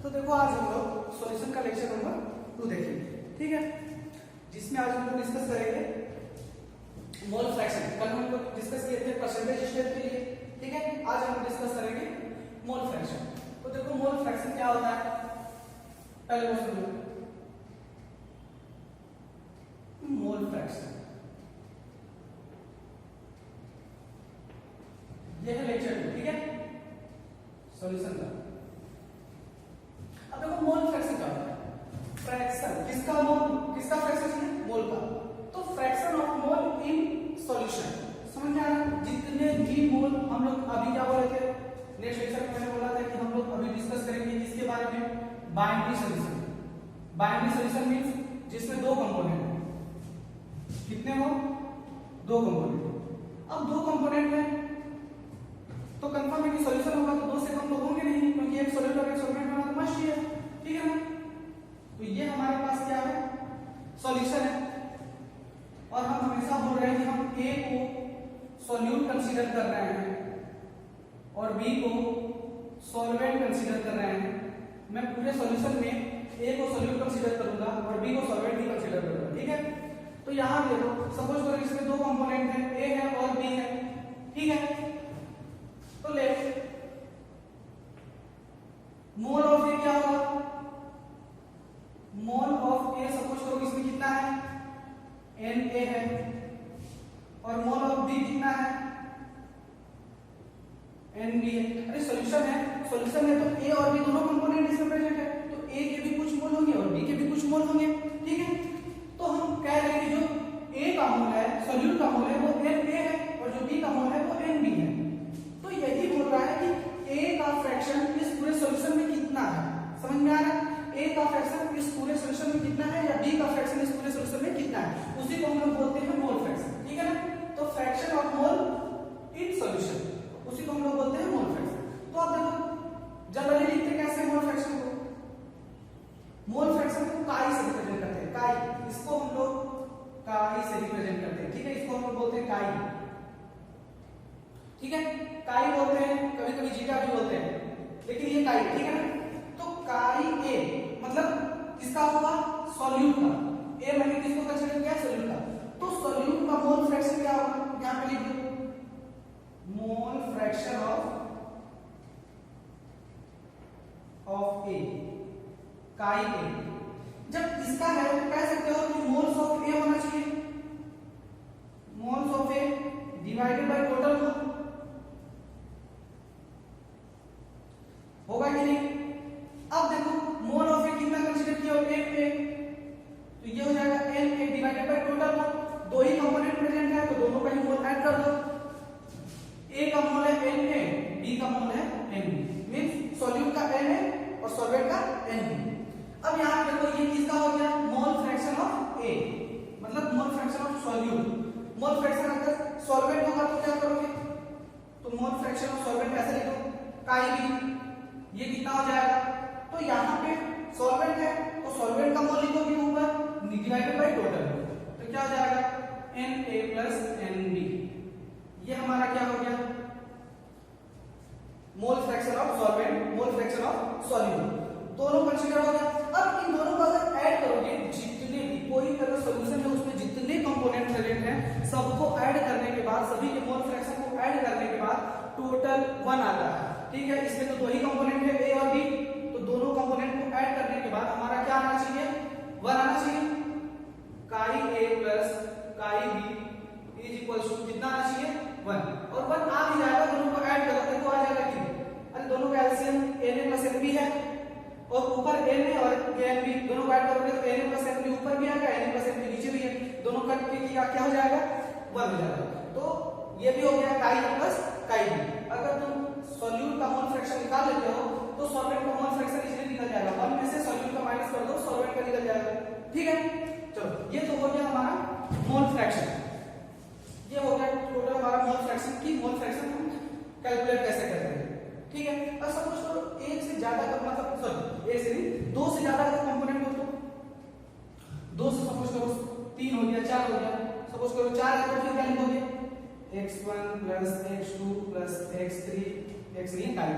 तो देखो आज हम लोग सॉल्यूशन का लेक्चर नंबर 2 देखेंगे, ठीक है, जिसमें आज हम लोग डिस्कस करेंगे मोल फ्रैक्शन। कल हम लोग डिस्कस किए थे परसेंटेज स्टेप के लिए, ठीक है। आज हम डिस्कस करेंगे मोल फ्रैक्शन। तो देखो मोल फ्रैक्शन क्या होता है, पहले वो सुन लो। मोल फ्रैक्शन ये है लेक्चर 2, ठीक है, सॉल्यूशन का। अब देखो मोल फ्रैक्शन क्या होता है। फ्रैक्शन किसका, मोल किसका फ्रैक्शन है, मोल का। तो fraction of mole in solution, समझ में आ रहा है। जितने भी मोल हम लोग अभी क्या बोले थे, नेक्स्ट लेक्चर में मैंने बोला था कि हम लोग अभी डिस्कस करेंगे किसके बारे में, binary solution. Binary solution means जिसमें दो कंपोनेंट हैं, कितने हो, दो कंपोनेंट। अब दो कंपोनेंट में तो कंफर्म है कि सॉल्यूशन होगा, तो दो से कम तो होंगे नहीं, क्योंकि एक सॉल्यूट और एक सॉल्वेंट होना तो मस्ट ही है, ठीक है ना। तो ये हमारे पास क्या है, सॉल्यूशन है। और हम हमेशा बोल रहे हैं कि हम ए को सॉल्यूट कंसीडर कर रहे हैं और बी को सॉल्वेंट कंसीडर कर रहे हैं। मैं पूरे सॉल्यूशन में ए को सॉल्यूट कंसीडर करूंगा और बी को सॉल्वेंट ही कंसीडर करूंगा, ठीक है। तो यहां देखो, सपोज करो इसमें दो कंपोनेंट है, ए है और बी है, ठीक है। तो ले मोल ऑफ ए क्या होगा, मोल ऑफ ए सपोज करो इसमें कितना है, एन ए है, और मोल ऑफ बी कितना है, एन बी है। अरे सॉल्यूशन है, सॉल्यूशन है तो ए और बी दोनों कंपोनेंट इसमें प्रेजेंट है, तो ए के भी कुछ मोल होंगे और बी के भी कुछ मोल होंगे, ठीक है। तो हम कह रहे हैं कि जो ए का मोल है, सॉल्यूट का मोल है वो एन ए है, और जो बी का मोल है वो एन बी है। तो यही बोल रहा है कि ए का फ्रैक्शन इस पूरे सॉल्यूशन में कितना है, समझ में आ रहा है। ए का फ्रैक्शन इस पूरे सॉल्यूशन में कितना है या बी का फ्रैक्शन इस पूरे सॉल्यूशन में कितना है, उसी को हम लोग बोलते हैं मोल फ्रैक्शन, ठीक है ना। तो fraction of mole in solution, उसी को हम लोग बोलते हैं मोल फ्रैक्शन। तो आप देखो जनरली लिखते कैसे मोल फ्रैक्शन को, मोल फ्रैक्शन को काई से रिप्रेजेंट करते हैं, काई, इसको हम लोग काई से रिप्रेजेंट करते हैं, ठीक है। इसको हम लोग बोलते हैं काई, ठीक है, काई बोलते हैं, कभी कभी जीटा भी बोलते हैं, लेकिन ये काई, ठीक है ना। तो काई ए मतलब किसका होगा, सॉल्यूट का। ए मैंने किसको कंसीडर किया, सॉल्यूट का। तो सॉल्यूट का मोल फ्रैक्शन क्या होगा, यहां पे लिख दो, मोल फ्रैक्शन ऑफ ए, काई ए। जब इसका है तो कह सकते हो कि मोल्स ऑफ ए होना चाहिए, moles of A divided by total मोल, होगा कि नहीं। अब देखो मोल ऑफ ए कितना कंसीडर किया, एन ए, तो ये हो जाएगा N A divided by total mole. दो ही कंपोनेंट प्रेजेंट है तो दोनों का ही मोल ऐड कर दो। ए का मोल है एन ए, बी का मोल है एन बी, मींस सॉल्यूट का एन ए और सॉल्वेंट का एन बी। अब यहां देखो ये किसका हो गया, मोल फ्रैक्शन ऑफ ए, मतलब मोल fraction of solute. Mole fraction अगर सॉल्वेंट होगा तो क्या करोगे, तो मोल फ्रैक्शन ऑफ सॉल्वेंट कैसे लिखो, काई बी, ये कितना हो जाएगा। तो यहाँ पे सॉल्वेंट है तो सॉल्वेंट का मोल लिखोगे ऊपर डिवाइडेड बाय टोटल, तो क्या हो जाएगा, N A plus N B. ये हमारा क्या हो गया, mole fraction of solvent, mole fraction of solute, दोनों कंसीडर हो गया। अब इन दोनों को अगर ऐड करोगे, जितने भी कोई अगर सॉल्यूशन है उसमें जितने कंपोनेंट प्रेजेंट हैं सबको ऐड करने के बाद, सभी के मोल फ्रैक्शन को ऐड करने के बाद टोटल 1 आता है, ठीक है। इसमें तो दो ही कंपोनेंट है ए और बी, तो दोनों कंपोनेंट को ऐड करने के बाद हमारा क्या आना चाहिए, 1 आना चाहिए। Chi A plus chi B is equals to कितना आना चाहिए, 1, और 1 आ भी जाएगा, दोनों को ऐड करो देखो आ जाएगा कि, अरे दोनों का LCM N A plus N B है, और ऊपर एन ए और एन बी दोनों को ऐड करोगे तो N A plus N B ऊपर भी आएगा, N A plus N B नीचे भी है, दोनों कट के क्या हो जाएगा, 1 हो जाएगा। तो ये भी हो गया काई प्लस काई बी। अगर तुम सॉल्यूट का मोल फ्रैक्शन निकाल लेते हो तो सॉल्वेंट का मोल फ्रैक्शन इसलिए निकल जाएगा, 1 में से सॉल्यूट का माइनस कर दो, सॉल्वेंट का निकल जाएगा, ठीक है। चलो ये तो हो गया हमारा मोल फ्रैक्शन, ये हो गया टोटल हमारा मोल फ्रैक्शन की, मोल फ्रैक्शन हम कैलकुलेट कैसे करते हैं, ठीक है। अब सपोज करो एक से ज्यादा का मतलब सॉरी एक से नहीं, दो से ज्यादा का कंपोनेंट हो, तो दो से सपोज करो 3 हो गया, 4 हो गया, सपोज करो 4 है तो फिर क्या लिखोगे, x1 plus x2 plus x3 काई,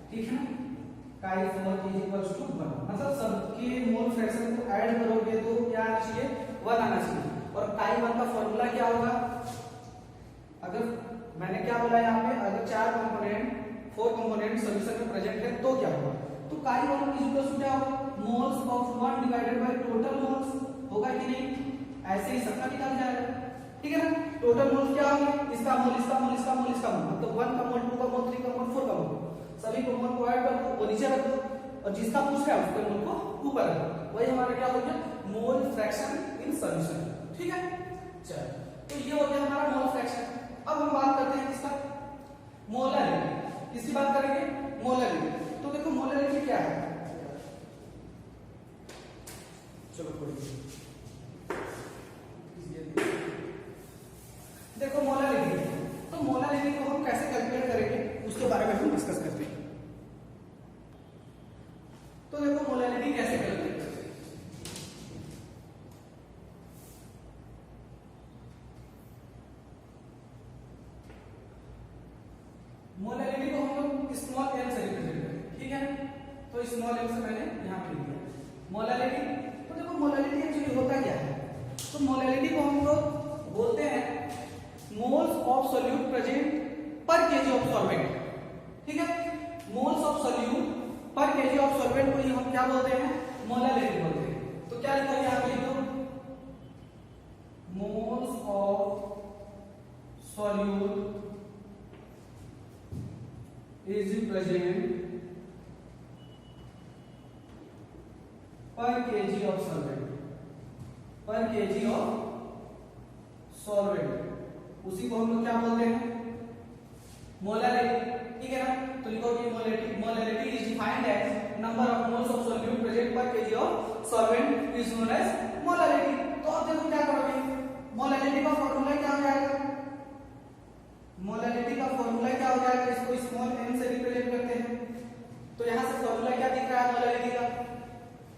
ठीक है ना, काई 4 इज इक्वल्स टू 1, मतलब सबके मोल फ्रैक्शन को ऐड करोगे तो क्या आना चाहिए, 1 आना चाहिए। और काई 1 का फॉर्मूला क्या होगा, अगर मैंने क्या बोला यहाँ पे, अगर 4 कंपोनेंट सॉल्यूशन में प्रेजेंट है तो क्या होगा, तो काई 1 इज इक्वल्स टू क्या होगा, moles of 1 divided by total moles, होगा कि नहीं, ऐसे ही सबका निकाल जाएगा, ठीक है ना। टोटल मोल्स क्या होंगे, इसका मोल, इसका मोल, इसका मोल, इसका मोल, तो 1 का मोल, 2 का मोल, 3 का मोल, 4 का मोल, सभी को मोल को ऐड कर दो और नीचे रख दो, और जिसका पूछ रहा है उसके मोल को ऊपर रख दो, वही हमारा क्या हो गया, मोल फ्रैक्शन इन सॉल्यूशन, ठीक है। चलो, तो ये हो गया हमारा मोल फ्रैक्शन। अब हम बात करते हैं किसका, मोलरिटी, किसकी बात करेंगे, मोलरिटी। तो देखो मोलरिटी क्या है, चलो पढ़िए, देखो मोलरिटी, तो मोलरिटी को हम कैसे कैलकुलेट करेंगे उसके बारे में हम डिस्कस करते हैं। तो देखो मोलरिटी कैसे कैलकुलेट करते हैं, मोलरिटी को हम लोग स्मॉल एल से रिप्रेजेंट करेंगे, ठीक है। तो स्मॉल एल से मैंने यहां पे लिख दिया मोलरिटी। तो देखो मोलरिटी एक्चुअली होता क्या है, तो मोलरिटी को हम लोग बोलते हैं moles of solute present per kg of solvent, ठीक है। मोल्स ऑफ सॉल्यूट पर केजी ऑफ सॉल्वेंट को ही हम क्या बोलते हैं, मोलरिटी बोलते हैं। तो क्या लिखा है यहां पे, लिखो moles of solute is present per kg of solvent, per kg of solvent, उसी को हम लोग क्या बोलते हैं, मोलरिटी, ठीक है ना। तो लिखो कि molarity is defined as number of moles of solute present per kg of solvent is known as molarity. तो अब देखो क्या करोगे, मोलरिटी का फॉर्मूला क्या हो जाएगा, मोलरिटी का फॉर्मूला क्या हो जाएगा, इसको स्मॉल m से रिप्रेजेंट करते हैं। तो यहां से फॉर्मूला क्या दिख रहा है मोलरिटी का,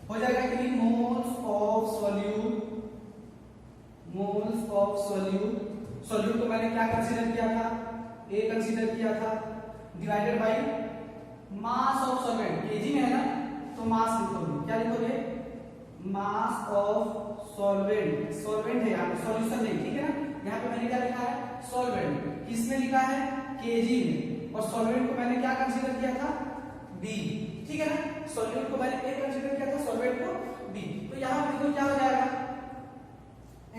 हो जाएगा कि moles of solute, moles of solute, solute को मैंने क्या कंसीडर किया था, A कंसीडर किया था, divided by mass of solvent, KG में है ना, तो मास लिखोगे, क्या लिखोगे, मास ऑफ सॉल्वेंट, सॉल्वेंट है यहाँ पे, सॉल्यूशन नहीं, ठीक है ना। यहाँ पे मैंने क्या लिखा है, सॉल्वेंट, किसमें लिखा है, केजी में, और सॉल्वेंट को मैंने क्या कंसीडर किया था, B, ठीक है ना। सॉल्वेंट को मैंने A कंसीडर किया था, सॉल्वेंट को B। तो यहाँ पे देखो क्या हो जाएगा,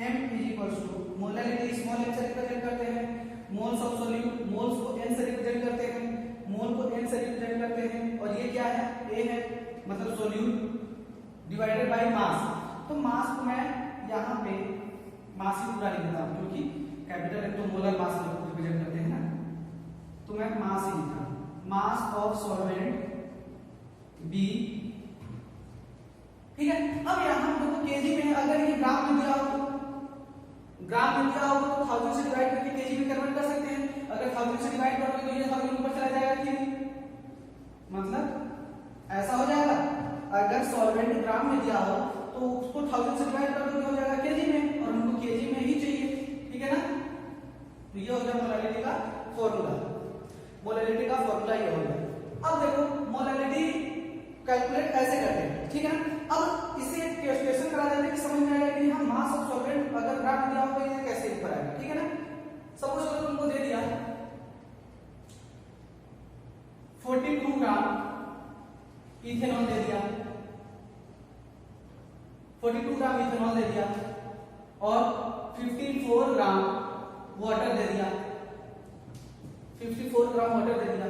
m is equals to, molarity small m से रिप्रेजेंट करते हैं, मोल्स ऑफ सॉल्यूट, मोल्स को n से रिप्रेजेंट करते हैं, मोल को n से रिप्रेजेंट करते हैं, और ये क्या है, A है, मतलब सॉल्यूट डिवाइडेड बाय मास। तो मास को मैं यहाँ पे मास ही पूरा लिख देता हूं, क्योंकि कैपिटल M तो मोलर मास को रिप्रेजेंट करते हैं ना, तो मैं मास ही लिखा, मास ऑफ सॉल्वेंट B, ठीक है। अब यहां देखो केजी में, अगर ये ग्राम में दिया हो तो ग्राम में दिया हो तो 1000 से डिवाइड करके केजी में कन्वर्ट कर सकते हैं। अगर 1000 से डिवाइड करोगे तो ये 1000 ऊपर चला जाएगा कि नहीं, मतलब ऐसा हो जाएगा। अगर सॉल्वेंट ग्राम में दिया हो तो उसको 1000 से डिवाइड कर दोगे, हो जाएगा केजी में, और हमको केजी में ही चाहिए, ठीक है ना। तो ये हो गया मोलरिटी का फॉर्मूला, मोलरिटी का फॉर्मूला ये हो गया। अब देखो मोलरिटी कैलकुलेट कैसे करते हैं, ठीक है ना। अब इसे एक क्वेश्चन करा देते हैं कि समझ में आएगा कि हम मास ऑफ सॉल्वेंट अगर ग्राफ में दिया हो तो ये कैसे ऊपर आएगा, ठीक है ना। सपोज अगर तुमको दे दिया 42 ग्राम इथेनॉल दे दिया, 42 ग्राम इथेनॉल दे दिया, और 54 ग्राम वाटर दे दिया, 54 ग्राम वाटर दे दिया,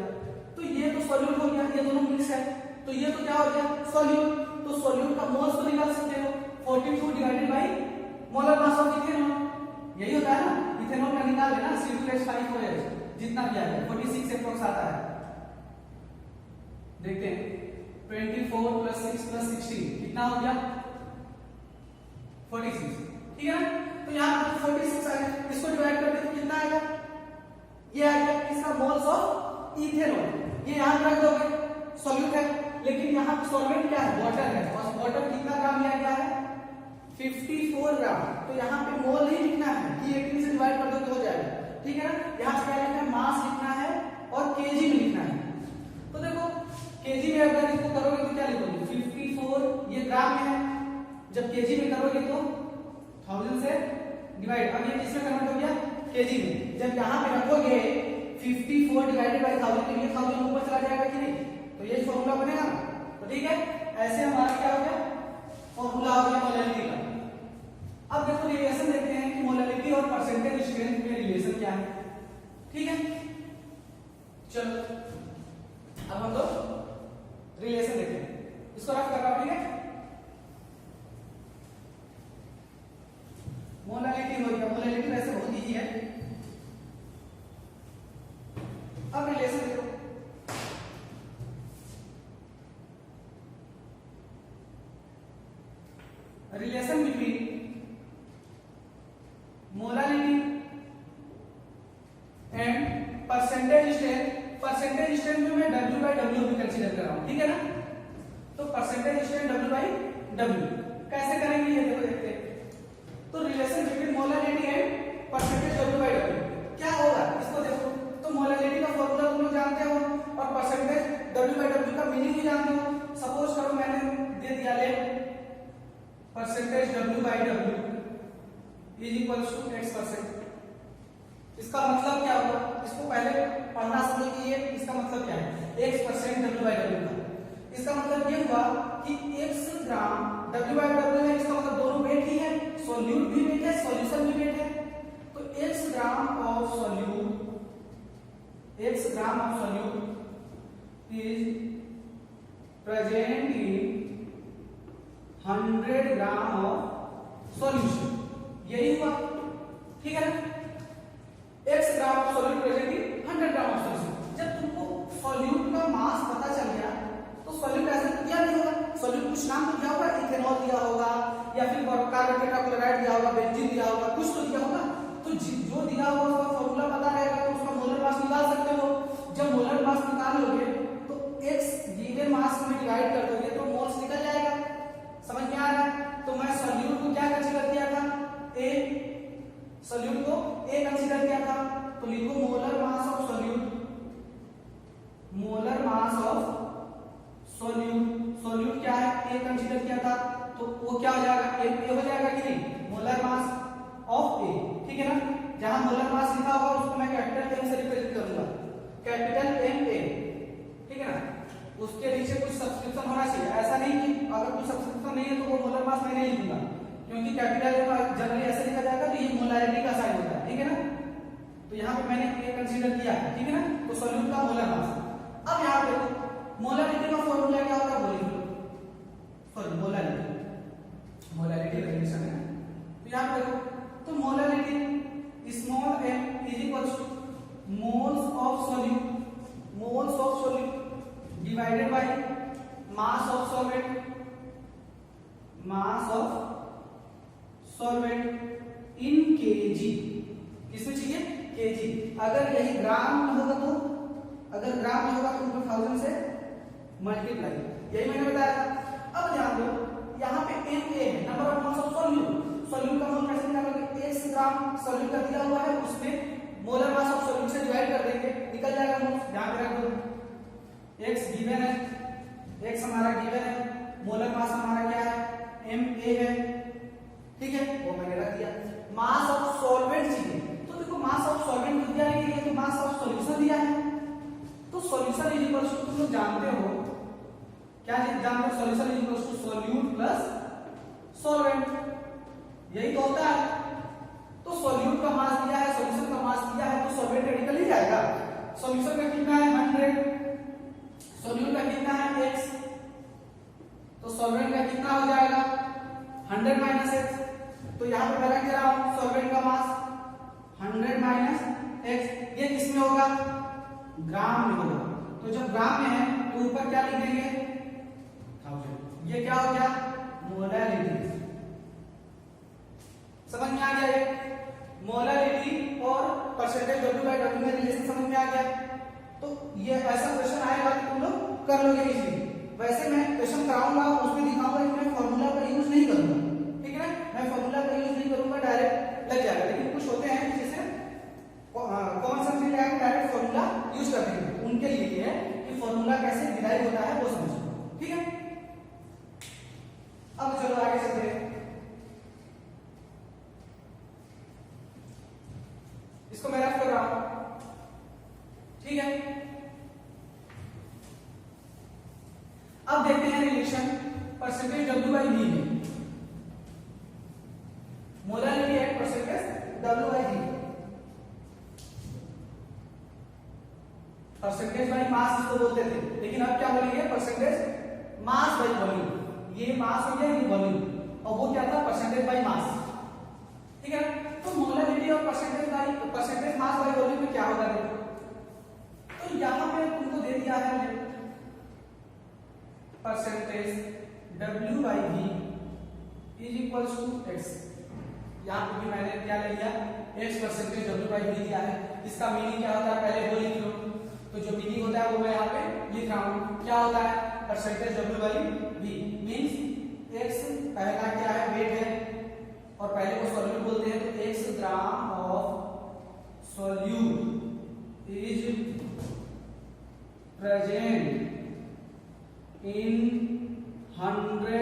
तो ये तो सॉल्यूट हो गया, ये दोनों मिक्स है, तो ये तो क्या हो गया, सॉल्यूट। तो सॉल्यूट का मोल्स को निकाल सकते हो, 42 divided by molar mass of ethanol, यही होता है ना, इथेनॉल का निकाल लेना, C2H5OH जितना भी आएगा, 46 अप्रॉक्स आता है। देखते हैं 24 + 6 + 16 कितना हो गया, 46, ठीक है ना। तो यहाँ 46 आएगा, इसको डिवाइड कर दे तो कितना आएगा, ये आ गया इसका मोल्स ऑफ इथेनॉल, ये यहाँ रख दोगे, सॉल्यूट है, लेकिन यहाँ सॉल्वेंट क्या है, वाटर है, और वाटर कितना ग्राम लिया गया है, 54 ग्राम। तो यहाँ पे मोल ही लिखना है, कि 18 से डिवाइड कर दो तो हो जाएगा, ठीक है ना। यहाँ से क्या लिखना है, मास लिखना है और केजी में लिखना है। तो देखो केजी में अगर इसको जब केजी में करोगे तो 1000 से डिवाइड, अब ये किसमें कन्वर्ट हो गया, केजी में। जब यहाँ पे रखोगे 54 डिवाइडेड बाई 1000 के लिए 1000 ऊपर चला जाएगा कि नहीं, तो ये फॉर्मूला बनेगा ना। तो ठीक है, ऐसे हमारा क्या हो गया, फॉर्मूला हो गया मोलैलिटी का। अब देखो रिलेशन देखते हैं कि मोलैलिटी और परसेंटेज स्ट्रेंथ में रिलेशन क्या है। ठीक है, चलो अब हम लोग रिलेशन देखते हैं, इसको रफ कर रहा हूं। ठीक है, मोलैलिटी हो गया, मोलैलिटी वैसे बहुत इजी है। अब रिलेशन देखो, relation between molality and percentage strength. Percentage strength में मैं W/W भी कंसीडर कर रहा हूं, ठीक है ना। तो परसेंटेज स्ट्रेंथ W/W कैसे करेंगे ये देखो, देखते हैं। तो relation between molality and percentage W/W क्या होगा, इसको देखो। तो मोलैलिटी का फॉर्मूला तुम लोग जानते हो और परसेंटेज W/W का मीनिंग भी जानते हो। सपोज करो मैंने दे दिया ले percentage W/W is equals to X%। इसका मतलब क्या होगा, इसको पहले पढ़ना समझ कि ये इसका मतलब क्या है, X% W/W का। इसका मतलब ये हुआ कि X ग्राम W/W है, इसका मतलब दोनों वेट ही है, सॉल्यूट भी वेट है, सॉल्यूशन भी वेट है। तो X gram of solute is present in 100 gram of solution, यही हुआ, ठीक है ना। X gram of solute present in 100 gram of solution. जब तुमको सॉल्यूट का मास पता चल गया तो सॉल्यूट ऐसे दिया नहीं होगा, सॉल्यूट कुछ नाम तो दिया होगा, इथेनॉल दिया होगा या फिर कार्बन टेट्राक्लोराइड दिया होगा, बेंजीन दिया होगा, कुछ तो दिया होगा। तो जो दिया होगा उसका फॉर्मूला पता रहेगा तो उसका मोलर मास निकाल सकते हो। जब मोलर मास निकाल लोगे तो X गिवन मास में डिवाइड कर दोगे तो मोल्स निकल जाएगा। समझ में आ रहा है। तो मैं सॉल्यूट को क्या कंसीडर किया था, A, सॉल्यूट को A कंसीडर किया था। तो लिखो molar mass of solute, molar mass of solute क्या है, A कंसीडर किया था। तो वो क्या हो जाएगा, A हो जाएगा कि नहीं, मोलर मास ऑफ A, ठीक है ना। जहां मोलर मास लिखा होगा उसको मैं कैपिटल M से रिप्रेजेंट करूंगा, कैपिटल MA, ठीक है ना। उसके नीचे कुछ सब्सक्रिप्शन होना चाहिए, ऐसा नहीं कि अगर कुछ सब्सक्रिप्शन नहीं है तो वो मोलर मास मैं नहीं लिखूंगा, क्योंकि कैपिटल M जनरली ऐसे लिखा जाएगा तो ये मोलैरिटी का साइन होता है, ठीक है ना। तो यहाँ पे मैंने A कंसीडर किया है, ठीक है ना। तो सॉल्यूट का मोलर मास। अब यहाँ पे देखो मोलैरिटी का फॉर्मूला क्या होता है, बोलिए, सॉरी मोलैरिटी रिलेशन है। तो यहाँ पे देखो, तो molarity small m is equals two moles of solute divided by mass of solvent in KG. किसमें चाहिए, केजी। अगर यही ग्राम में होगा तो, अगर ग्राम में होगा तो 1000 से मल्टीप्लाई, यही मैंने बताया था। अब ध्यान दो यहाँ पे Na है, number of moles of solute का मोल कैसे निकालोगे, 1 ग्राम सॉल्यूट का दिया हुआ है, उसमें मोलर मास ऑफ सॉल्यूट से डिवाइड कर देंगे, निकल जाएगा मोल। ध्यान रख दो, X गिवन है, X हमारा गिवन है, मोलर मास हमारा क्या है, Ma है, ठीक है, वो मैंने रख दिया। मास ऑफ सॉल्वेंट चाहिए, तो देखो मास ऑफ सॉल्वेंट तो दिया नहीं है, तो मास ऑफ सॉल्यूशन दिया है। तो सॉल्यूशन इज इक्वल्स टू, तुम लोग जानते हो क्या जानते हो, solution is equals to solute plus solvent, यही तो होता है। तो सॉल्यूट का मास दिया है, सॉल्यूशन का मास दिया है, तो सॉल्वेंट निकल ही जाएगा। सॉल्यूशन का कितना है 100, सॉल्यूट का कितना है X, तो सॉल्वेंट का कितना हो जाएगा 100 माइनस X। तो यहाँ पे मैं रख रहा हूं सॉल्वेंट का मास 100 माइनस X, ये किसमें होगा, ग्राम में होगा। तो जब ग्राम में है तो ऊपर क्या लिख देंगे 1000, ये क्या हो गया, मोलैरिटी। समझ में आ गया, ये मोलैरिटी और परसेंटेज W/W में रिलेशन समझ में आ गया। तो ये ऐसा क्वेश्चन आएगा कि तुम लोग कर लोगे इजीली। वैसे मैं क्वेश्चन कराऊंगा, उसमें दिखाऊंगा कि मैं फॉर्मूला का यूज नहीं करूंगा, ठीक है ना, मैं फॉर्मूला का यूज नहीं करूंगा, डायरेक्ट लग जाएगा। लेकिन कुछ होते हैं जिसे कौन सा चीज है डायरेक्ट फॉर्मूला यूज करते हैं, उनके लिए ये है कि फॉर्मूला कैसे डिराइव होता है वो समझो, ठीक है। अब चलो आगे चलते हैं। ठीक है, अब देखते हैं relation percentage W by V में, molarity at percentage W by V, percentage by mass इसको बोलते थे, लेकिन अब क्या बोलेंगे परसेंटेज मास बाई वॉल्यूम। ये मास हो गया, ये वॉल्यूम, और वो क्या था परसेंटेज बाई मास। ठीक है, तो मोलारिटी और परसेंटेज मास बाई वॉल्यूम में क्या होगा देखो, तो यहां पे तुमको दे दिया है percentage W by V is equals to x। यहां पे भी मैंने क्या ले लिया, x percentage W by V दिया है। इसका मीनिंग क्या होता है पहले वो लिख लो, तो जो मीनिंग होता है वो मैं यहाँ पे लिख रहा हूँ। क्या होता है percentage W by V means x पहला क्या है वेट है, और पहले को सॉल्यूट बोलते हैं, तो x gram of solute is present in 100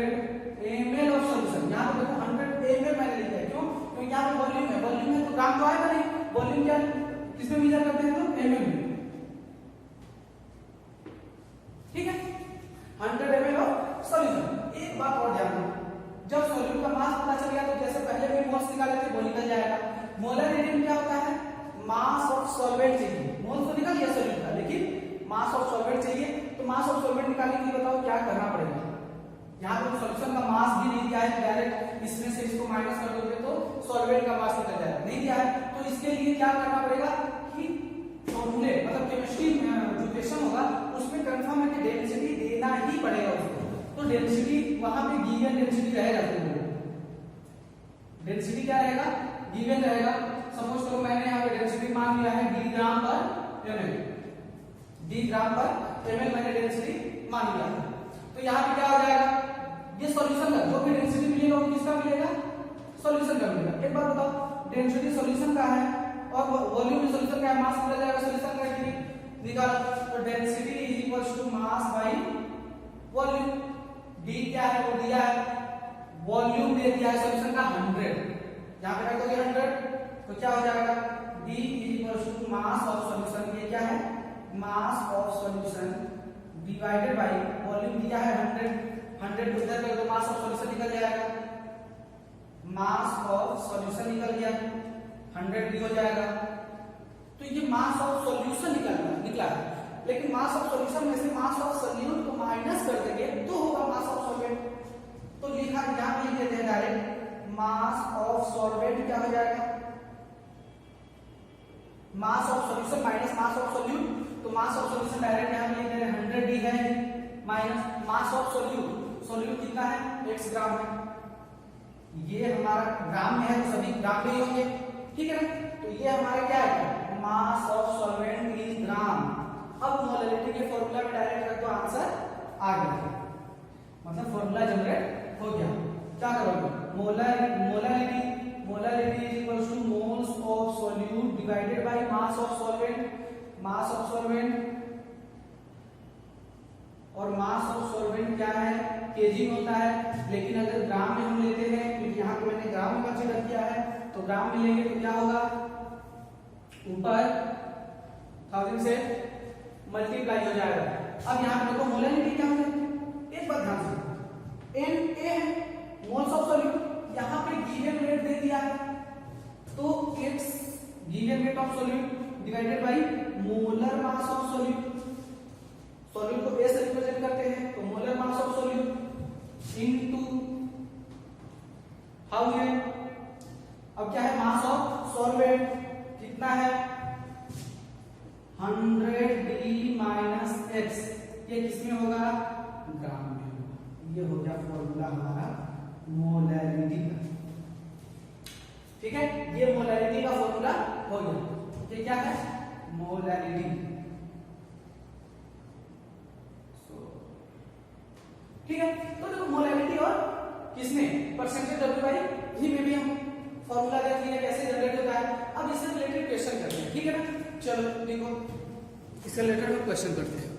ml of solution. यहाँ पे देखो 100 ml मैंने लिखा है, क्यों? क्योंकि यहाँ पे वॉल्यूम है, वॉल्यूम है तो ग्राम तो आएगा नहीं, वॉल्यूम क्या किसमें मेजर करते हैं तो ml में। ठीक है, 100 ml ऑफ सॉल्यूशन। एक बात और ध्यान रखना, जब सॉल्यूट का मास पता चल गया तो जैसे पहले में मोल्स निकाले थे वो निकल जाएगा। मोलरिटी में क्या होता है, मास ऑफ सॉल्वेंट चाहिए, मोल्स तो निकल गया सॉल्यूट का, लेकिन मास ऑफ सॉल्वेंट चाहिए। तो मास ऑफ सॉल्वेंट निकालने के लिए बताओ क्या करना पड़ेगा। यहाँ पे सॉल्यूशन का मास भी नहीं दिया है, डायरेक्ट इसमें से इसको माइनस कर दोगे तो सॉल्वेंट का मास निकल जाएगा, नहीं दिया है। तो इसके लिए क्या करना पड़ेगा कि फॉर्मूले मतलब केमिस्ट्री जो क्वेश्चन होगा उसमें कंफर्म है कि डेंसिटी देना ही पड़ेगा उसको। तो डेंसिटी वहां पे गिवन डेंसिटी रहेगा, डेंसिटी क्या रहेगा गिवन रहेगा। सपोज करो मैंने यहाँ पे डेंसिटी मान लिया है डी ग्राम पर एमएल, डी ग्राम पर एमएल मैंने डेंसिटी मान लिया है। तो यहाँ पे क्या हो जाएगा, ये सॉल्यूशन का जो भी डेंसिटी मिलेगा वो किसका मिलेगा, सॉल्यूशन का मिलेगा। एक बार बताओ डेंसिटी सॉल्यूशन का है और वॉल्यूम भी सॉल्यूशन का है, मास मिल जाएगा सॉल्यूशन का कि निकालो। तो density is equals to mass by volume. D क्या है वो दिया है, वॉल्यूम दे दिया है सॉल्यूशन का 100, यहाँ पे रख दोगे 100 तो क्या हो जाएगा D is equals to mass of solution. ये क्या है mass of solution divided by volume दिया है 100 को इधर कर दो, मास ऑफ सॉल्यूशन निकल जाएगा, मास ऑफ सॉल्यूशन निकल गया 100 भी हो जाएगा। तो ये मास ऑफ सॉल्यूशन निकला है, लेकिन मास ऑफ सॉल्यूशन में से मास ऑफ सॉल्यूट को माइनस कर देंगे तो होगा मास ऑफ सॉल्वेंट। तो लिखा यहां पे लिख देते हैं डायरेक्ट मास ऑफ सॉल्वेंट क्या हो जाएगा, मास of solution minus mass of solute. तो मास ऑफ सॉल्यूशन डायरेक्ट यहां पे लिख दे रहे हैं 100 डी है minus mass of solute, solute कितना है x ग्राम है, ये हमारा ग्राम में है तो सभी ग्राम में ही होंगे, ठीक है ना। तो ये हमारा क्या है मास ऑफ सॉल्वेंट इन ग्राम। अब मोलरिटी के फॉर्मूला में डायरेक्ट रख दो, आंसर आ गया, मतलब फॉर्मूला जनरेट हो गया। क्या करोगे molarity is equals two moles of solute divided by mass of solvent. Mass of solvent और मास ऑफ सॉल्वेंट क्या है केजी में होता है, लेकिन अगर ग्राम में हम लेते हैं क्योंकि यहाँ पे मैंने ग्राम में कंसीडर किया है तो ग्राम में लेंगे तो क्या होगा ऊपर 1000 से मल्टीप्लाई हो जाएगा। अब यहाँ पे देखो मोलरिटी क्या है, एक बात ध्यान से एन ए है मोल्स ऑफ सॉल्यूट, यहाँ पे गिवन वेट दे दिया है तो x given weight of solute divided by molar mass of solute. Solute को a से रिप्रेजेंट करते हैं तो molar mass of solute into how है, अब क्या है मास ऑफ सॉल्वेंट कितना है 100 d माइनस x, ये किसमें होगा ग्राम में होगा। ये हो गया फॉर्मूला हमारा मोलरिटी का, ठीक है। ये मोलरिटी का फॉर्मूला हो गया, ये क्या है मोलरिटी, ठीक है। तो देखो मोलरिटी और किसमें परसेंटेज W बाई V में भी हम फॉर्मूला देख लिया कैसे जनरेट होता है। अब इससे रिलेटेड क्वेश्चन करते हैं, ठीक है ना। चलो देखो इससे रिलेटेड हम क्वेश्चन करते हैं।